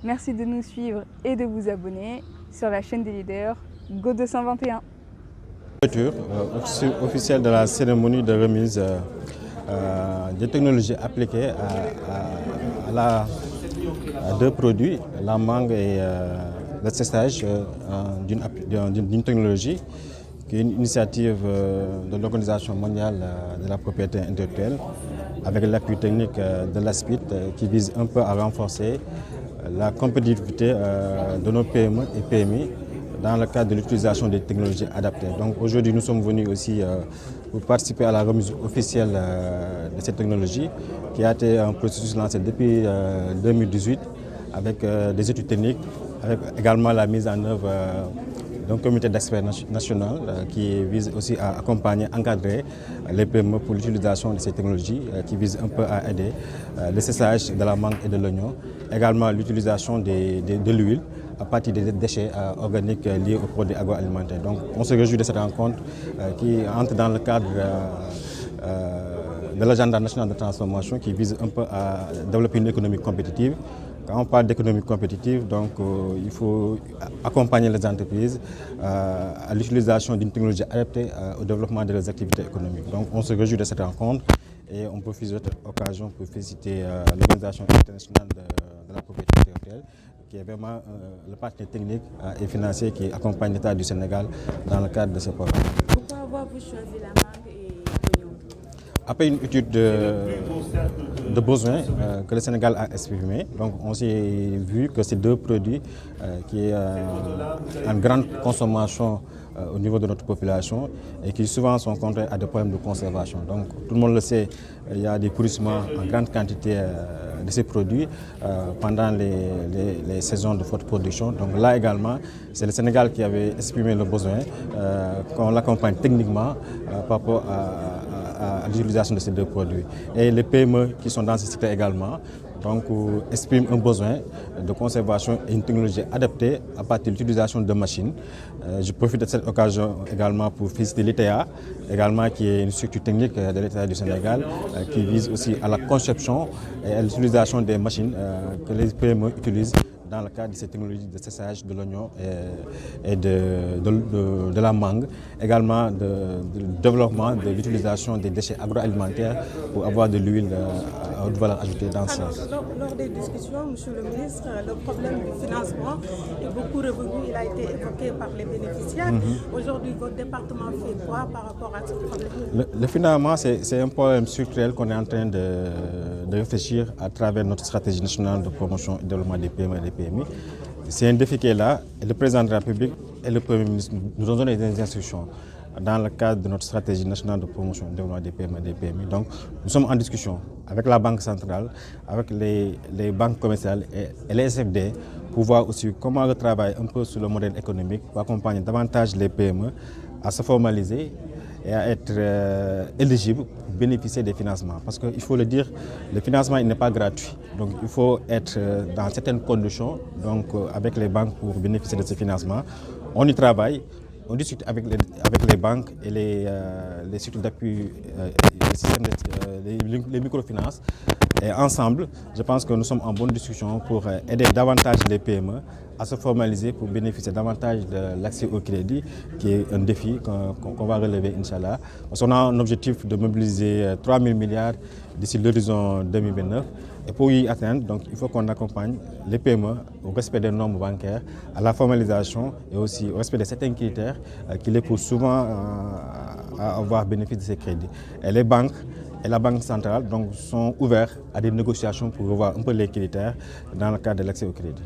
Merci de nous suivre et de vous abonner sur la chaîne des leaders Go 221. Officielle de la cérémonie de remise des technologies appliquées à deux produits, la mangue et le séchage d'une technologie qui est une initiative de l'Organisation mondiale de la propriété intellectuelle avec l'appui technique de l'ASPIT qui vise un peu à renforcer la compétitivité de nos PME et PMI dans le cadre de l'utilisation des technologies adaptées. Donc aujourd'hui, nous sommes venus aussi pour participer à la remise officielle de cette technologie qui a été un processus lancé depuis 2018 avec des études techniques, avec également la mise en œuvre d'un comité d'experts national qui vise aussi à accompagner, encadrer les PME pour l'utilisation de ces technologies qui vise un peu à aider le séchage de la mangue et de l'oignon, également l'utilisation de l'huile à partir des déchets organiques liés aux produits agroalimentaires. Donc on se réjouit de cette rencontre qui entre dans le cadre de l'agenda national de transformation qui vise un peu à développer une économie compétitive. Quand on parle d'économie compétitive, donc, il faut accompagner les entreprises à l'utilisation d'une technologie adaptée au développement de leurs activités économiques. Donc on se réjouit de cette rencontre et on profite de cette occasion pour féliciter l'Organisation internationale de la propriété intellectuelle qui est vraiment le partenaire technique et financier qui accompagne l'État du Sénégal dans le cadre de ce programme. Pourquoi avoir-vous choisi la mangue et l'oignon? Après une étude de besoins que le Sénégal a exprimé, donc on s'est vu que ces deux produits qui ont une grande consommation au niveau de notre population et qui souvent sont contraints à des problèmes de conservation. Donc tout le monde le sait, il y a des pourrissements en grande quantité de ces produits pendant les saisons de forte production. Donc là également, c'est le Sénégal qui avait exprimé le besoin qu'on l'accompagne techniquement par rapport à l'utilisation de ces deux produits. Et les PME qui sont dans ce secteur également donc, expriment un besoin de conservation et une technologie adaptée à partir de l'utilisation de machines. Je profite de cette occasion également pour féliciter l'ITA, également qui est une structure technique de l'État du Sénégal, qui vise aussi à la conception et à l'utilisation des machines que les PME utilisent dans le cadre de ces technologies de séchage de l'oignon et de la mangue, également du développement de l'utilisation des déchets agroalimentaires pour avoir de l'huile à haute valeur ajoutée dans ce sens. Lors des discussions, Monsieur le ministre, le problème du financement est beaucoup revenu, il a été évoqué par les bénéficiaires. Aujourd'hui, votre département fait quoi par rapport à ce problème? Le financement, c'est un problème structurel qu'on est en train de réfléchir à travers notre stratégie nationale de promotion et de développement des PME et des PMI. C'est un défi qui est là et le président de la République et le Premier ministre nous ont donné des instructions dans le cadre de notre stratégie nationale de promotion et de développement des PME et des PMI. Donc nous sommes en discussion avec la Banque centrale, avec les banques commerciales et les SFD pour voir aussi comment on travaille un peu sur le modèle économique pour accompagner davantage les PME à se formaliser et à être éligible pour bénéficier des financements. Parce qu'il faut le dire, le financement n'est pas gratuit. Donc il faut être dans certaines conditions donc, avec les banques pour bénéficier de ces financements. On y travaille, on discute avec les banques et les structures d'appui, les microfinances. Et ensemble, je pense que nous sommes en bonne discussion pour aider davantage les PME à se formaliser pour bénéficier davantage de l'accès au crédit, qui est un défi qu'on va relever, Inch'Allah. Parce qu'on a un objectif de mobiliser 3 000 milliards d'ici l'horizon 2029. Et pour y atteindre, donc, il faut qu'on accompagne les PME au respect des normes bancaires, à la formalisation et aussi au respect de certains critères qui les poussent souvent à avoir bénéfice de ces crédits. Et les banques et la Banque centrale donc, sont ouverts à des négociations pour revoir un peu les critères dans le cadre de l'accès au crédit.